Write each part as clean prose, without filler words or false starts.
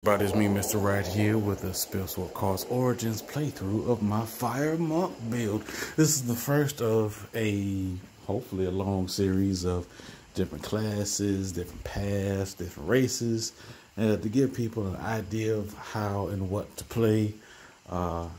Everybody, it's me, Mr. Right here with a Spellsword Cards Origins playthrough of my Fire Monk build. This is the first of hopefully a long series of different classes, different paths, different races, to give people an idea of how and what to play,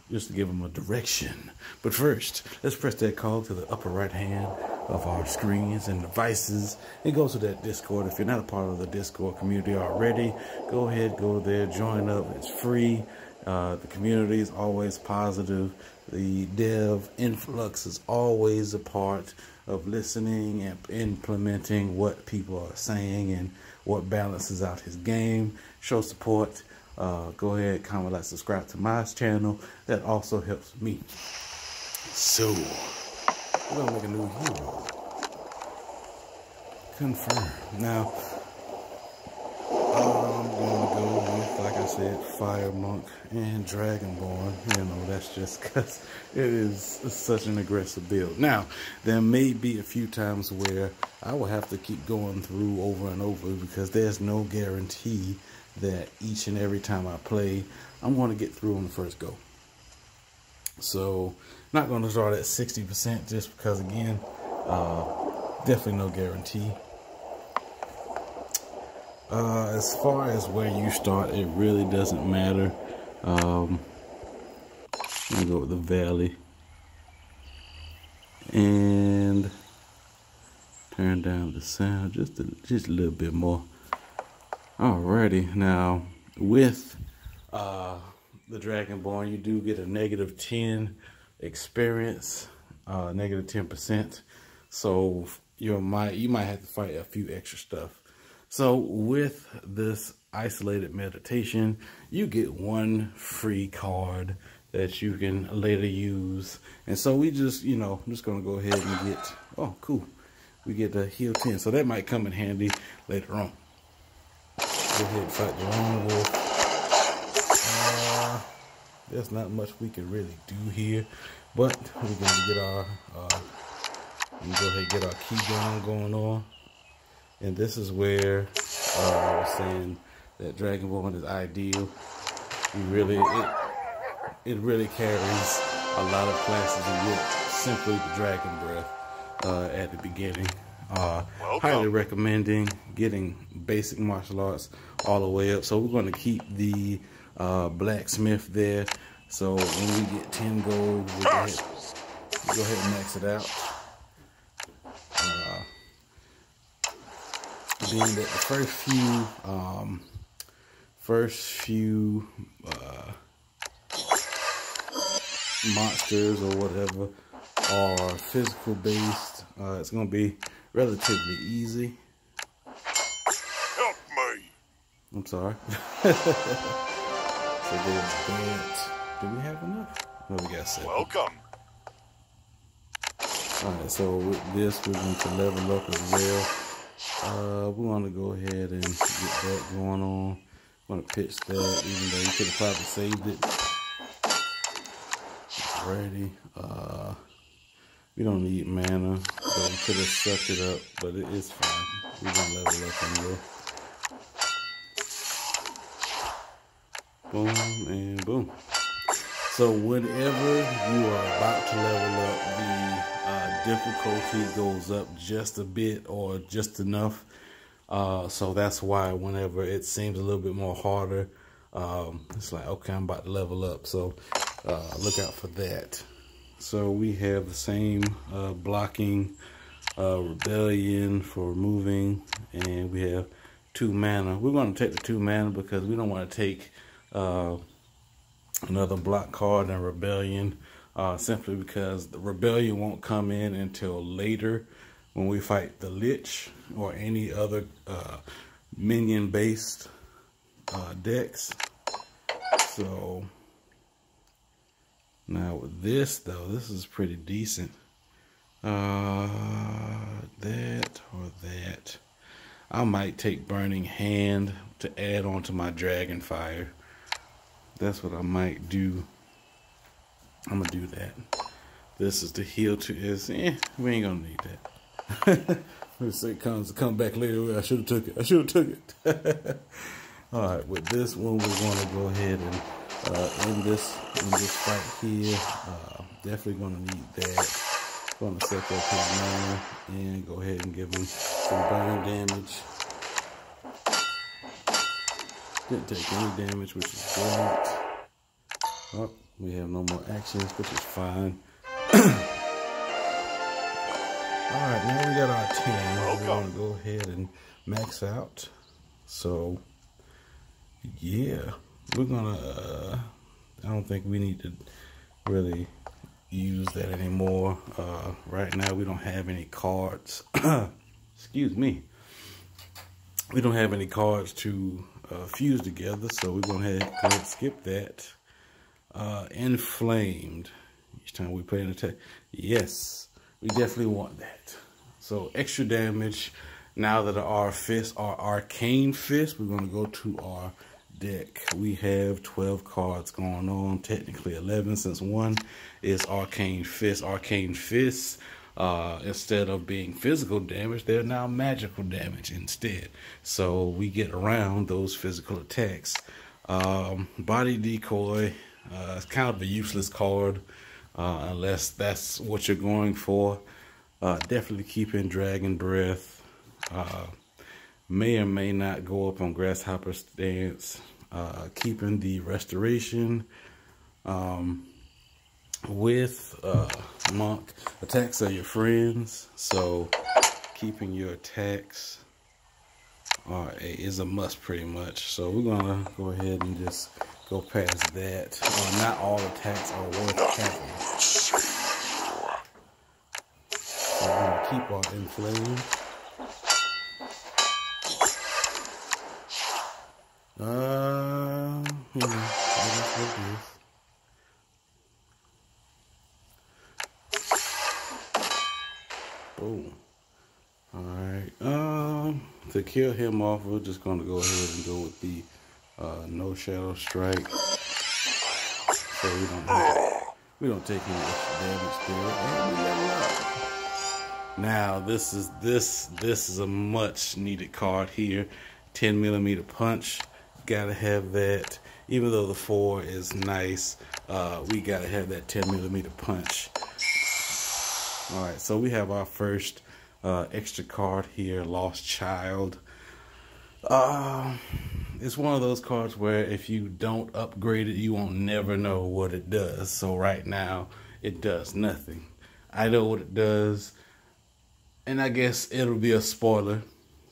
just to give them a direction. But first, let's press that call to the upper right hand of our screens and devices and go to that Discord. If you're not a part of the Discord community already, go ahead, go there, join up. It's free. The community is always positive. The dev influx is always a part of listening and implementing what people are saying and what balances out his game. Show support. Go ahead, comment, like, subscribe to my channel. That also helps me. So we're gonna make a new hero. Confirm. Now, I'm gonna go with, like I said, Fire Monk and Dragonborn. You know, that's just because it is such an aggressive build. Now, there may be a few times where I will have to keep going through over and over because there's no guarantee that each and every time I play, I'm going to get through on the first go. So, not going to start at 60% just because, again, definitely no guarantee. As far as where you start, it really doesn't matter. I'm going to go with the Valley. And turn down the sound just a little bit more. Alrighty, now with the Dragonborn, you do get a -10 experience, negative 10%. So you might have to fight a few extra stuff. So with this isolated meditation, you get one free card that you can later use. And so we just, I'm just gonna go ahead and get, oh cool, we get the heal 10. So that might come in handy later on. Go ahead and fight the Lone Wolf. There's not much we can really do here, but we're gonna get our go ahead and get our key down going on. And this is where I was saying that Dragonborn is ideal. It really carries a lot of classes with simply the Dragon Breath at the beginning. Highly recommending getting basic martial arts all the way up. So we're going to keep the blacksmith there. So when we get 10 gold, we'll go ahead and max it out. Being that the first few monsters or whatever are physical based, it's going to be relatively easy. Help me. I'm sorry. So there's that. Do we have enough? No, we got 7. Welcome. Alright, so with this, we're going to level up as well. We want to go ahead and get that going on. I'm going to pitch that, even though you could have probably saved it. Ready. We don't need mana, so we could have sucked it up, but it is fine. We're going to level up anyway. Boom and boom. So whenever you are about to level up, the difficulty goes up just a bit or just enough. So that's why whenever it seems a little bit more harder, it's like, okay, I'm about to level up. So look out for that. So we have the same blocking, rebellion for moving, and we have 2 mana. We're going to take the 2 mana because we don't want to take another block card and rebellion, simply because the rebellion won't come in until later when we fight the Lich or any other minion based decks. So now with this though, this is pretty decent. That or that. I might take Burning Hand to add on to my Dragon Fire. That's what I might do. I'm gonna do that. This is the heal to is. We ain't gonna need that. Let's say come back later. I should have took it. All right, with this one, we're going to go ahead and end this fight here. Definitely going to need that. Going to set that his mana and go ahead and give him some burn damage. Didn't take any damage, which is great. Oh, we have no more actions, which is fine. Alright, now we got our 10. We're going to go ahead and max out. So, yeah. We're going to, I don't think we need to really use that anymore. Right now, we don't have any cards. Excuse me. We don't have any cards to fuse together, so we're going to go ahead and skip that. Inflamed. Each time we play an attack. Yes, we definitely want that. So extra damage. Now that our fists are arcane fists, we're going to go to our deck. We have 12 cards going on. Technically 11, since one is arcane fist. Arcane fists, instead of being physical damage, they're now magical damage instead. So we get around those physical attacks. Body decoy. It's kind of a useless card unless that's what you're going for. Definitely keep in Dragon Breath. May or may not go up on Grasshopper Stance. Keeping the Restoration. With Monk, attacks are your friends, so keeping your attacks is a must pretty much. So we're gonna go ahead and just go past that. Not all attacks are worth having. So we're gonna keep our Inflame. Boom. Alright. To kill him off, we're just gonna go ahead and go with the no shadow strike. So we don't take any extra damage there. And we level up. Now this is a much needed card here. 10mm punch. Gotta have that. Even though the 4 is nice, we gotta have that 10mm punch. Alright, so we have our first extra card here, Lost Child. It's one of those cards where if you don't upgrade it, you won't never know what it does. So right now, it does nothing. I know what it does, and I guess it'll be a spoiler.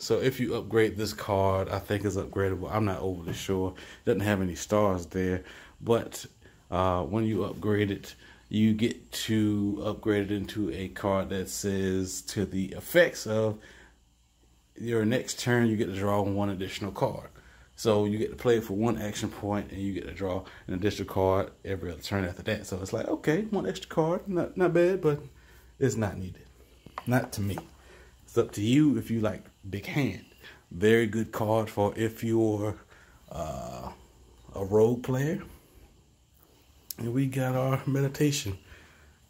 So if you upgrade this card, I think it's upgradable. I'm not overly sure. It doesn't have any stars there, but when you upgrade it, you get to upgrade it into a card that says to the effects of your next turn, you get to draw one additional card. So you get to play it for one action point, and you get to draw an additional card every other turn after that. So it's like, okay, one extra card, not bad, but it's not needed. Not to me. It's up to you if you like big hand. Very good card for if you're a rogue player. And we got our meditation.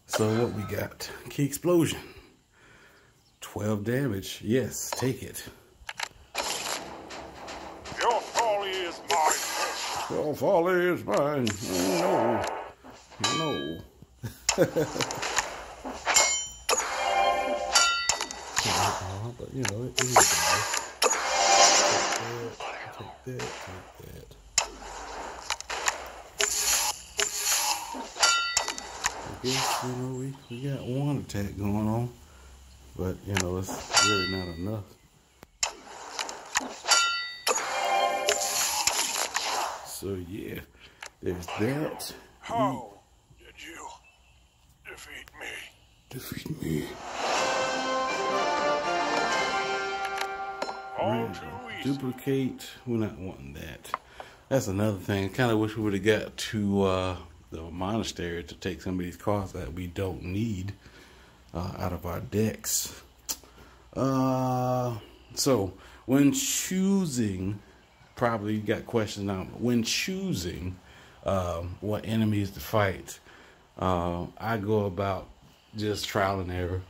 So what we got? Key Explosion. 12 damage. Yes, take it. Your folly is mine. Your folly is mine. Oh, no. No. But you know, it is bad. Take that. I guess, you know, we got one attack going on, but you know, it's really not enough. So yeah, there's that. How did you defeat me? Defeat me. All too easy. Duplicate. We're not wanting that. That's another thing. I kind of wish we would have got to the monastery to take some of these cards that we don't need out of our decks. So when choosing, probably you got questions now. When choosing what enemies to fight, I go about just trial and error.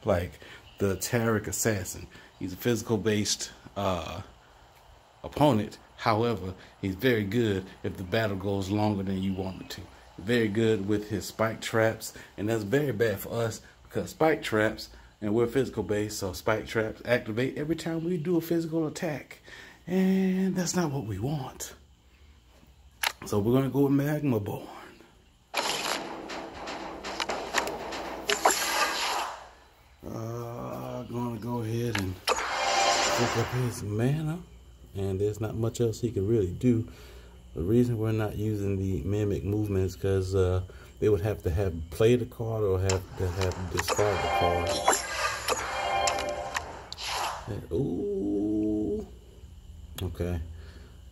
Like the Tarek Assassin, he's a physical based opponent. However, he's very good if the battle goes longer than you want it to. Very good with his spike traps, and that's very bad for us because spike traps, and we're physical based, so spike traps activate every time we do a physical attack, and that's not what we want. So we're gonna go with Magmaborn. Gonna go ahead and pick up his mana, and there's not much else he can really do. The reason we're not using the mimic movement is because they would have to have played the card or have to have discarded the card. Ooh. Okay.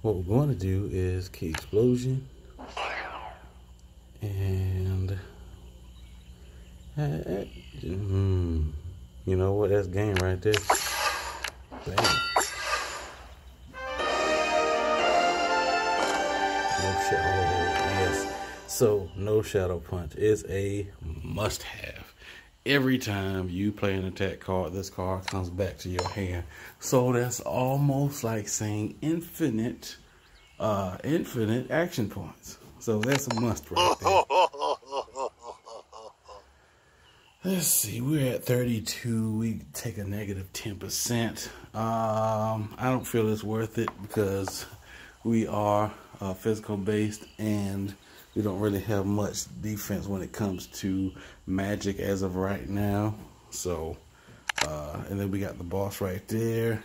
What we're going to do is key explosion, and you know what? That's game right there. Bam. No shadow. Yes. So no shadow punch is a must-have. Every time you play an attack card, this card comes back to your hand. So that's almost like saying infinite action points. So that's a must right there. Let's see, we're at 32. We take a negative 10%. I don't feel it's worth it because we are physical based and we don't really have much defense when it comes to magic as of right now. So, and then we got the boss right there.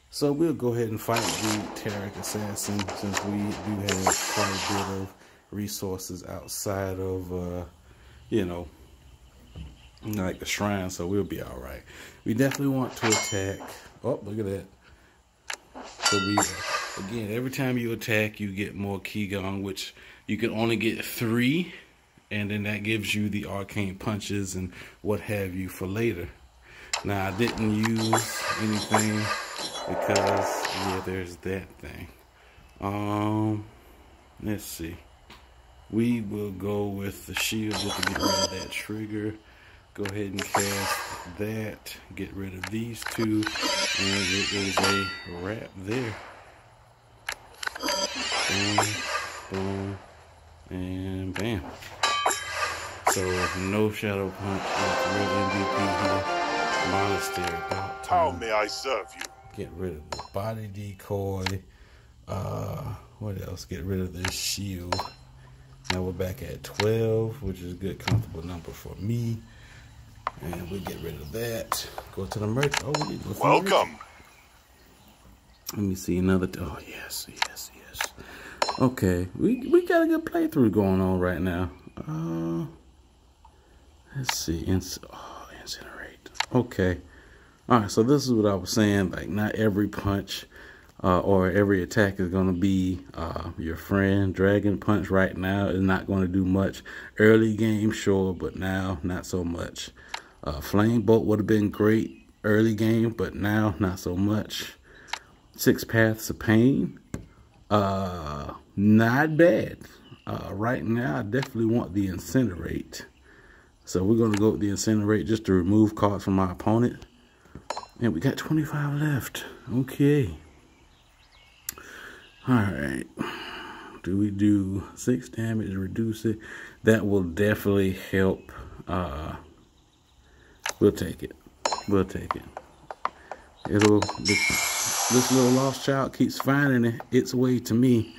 So we'll go ahead and fight the Tarek Assassin since we do have quite a bit of resources outside of, you know, like the shrine, so we'll be all right. We definitely want to attack. Oh, look at that. So we, again, every time you attack, you get more Qigong, which you can only get 3, and then that gives you the arcane punches and what have you for later. Now, I didn't use anything because, yeah, there's that thing. Let's see. We will go with the shield just to get rid of that trigger. Go ahead and cast that, get rid of these two, and it is a wrap there. Boom, boom, and bam. So no shadow punch, real MVP here. Monastery, about time. How may I serve you? Get rid of the body decoy. What else? Get rid of this shield. Now we're back at 12, which is a good, comfortable number for me. And we get rid of that. Go to the merch. Oh, we need to look for Welcome. merch. Let me see another. Oh, yes, yes, yes. Okay, we got a good playthrough going on right now. Let's see. Incinerate. Okay. All right. So this is what I was saying. Like, not every punch or every attack is going to be your friend. Dragon Punch right now is not going to do much. Early game, sure, but now not so much. Flame Bolt would have been great early game, but now not so much. 6 Paths of Pain, not bad. Right now, I definitely want the Incinerate. So we're going to go with the Incinerate just to remove cards from my opponent. And we got 25 left. Okay. Alright. Do we do 6 damage, reduce it? That will definitely help. We'll take it. We'll take it. This little lost child keeps finding its way to me.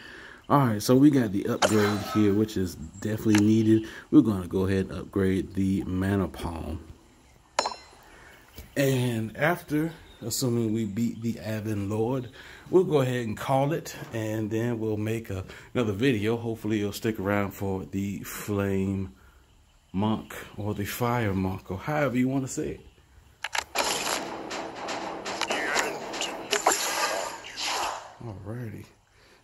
Alright, so we got the upgrade here, which is definitely needed. We're going to go ahead and upgrade the Mana Palm. And after, assuming we beat the Avon Lord, we'll go ahead and call it, and then we'll make another video. Hopefully you'll stick around for the Flame Monk or the Fire Monk, or however you want to say it. Alrighty.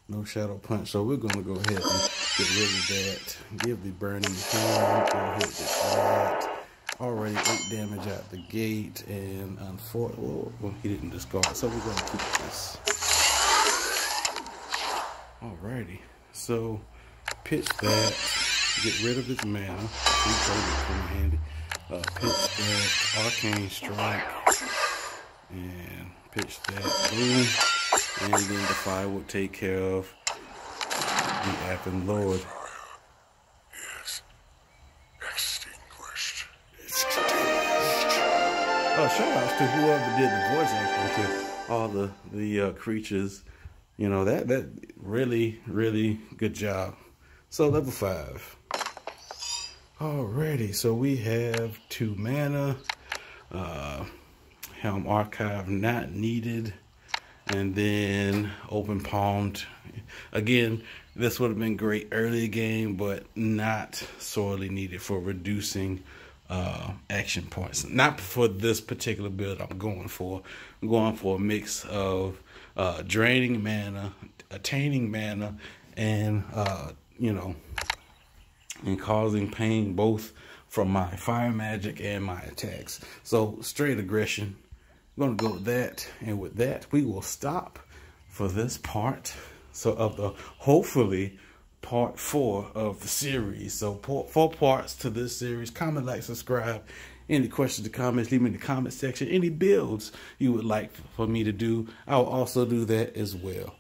No shadow punch, so we're going to go ahead and get rid of that. Give the burning hand. Go ahead and get that. Already 8 damage out the gate, and unfortunately, well, he didn't discard, so we're going to keep this. Alrighty, so pitch that, get rid of his mana. Handy. Pitch that, Arcane Strike, and pitch that. Boom. And then the fire will take care of the Appen Lord. Is extinguished. Oh, shout outs to whoever did the voice acting to all the creatures. You know, that really, really good job. So level 5. Alrighty, so we have 2 mana. Helm Archive not needed. And then open palmed. Again, this would have been great early game, but not sorely needed for reducing action points. Not for this particular build I'm going for. I'm going for a mix of draining mana, attaining mana, and you know, and causing pain both from my fire magic and my attacks. So straight aggression. I'm gonna go with that, and with that we will stop for this part. So of the hopefully part 4 of the series. So 4 parts to this series. Comment, like, subscribe. Any questions or comments, leave me in the comment section. Any builds you would like for me to do, I will also do that as well.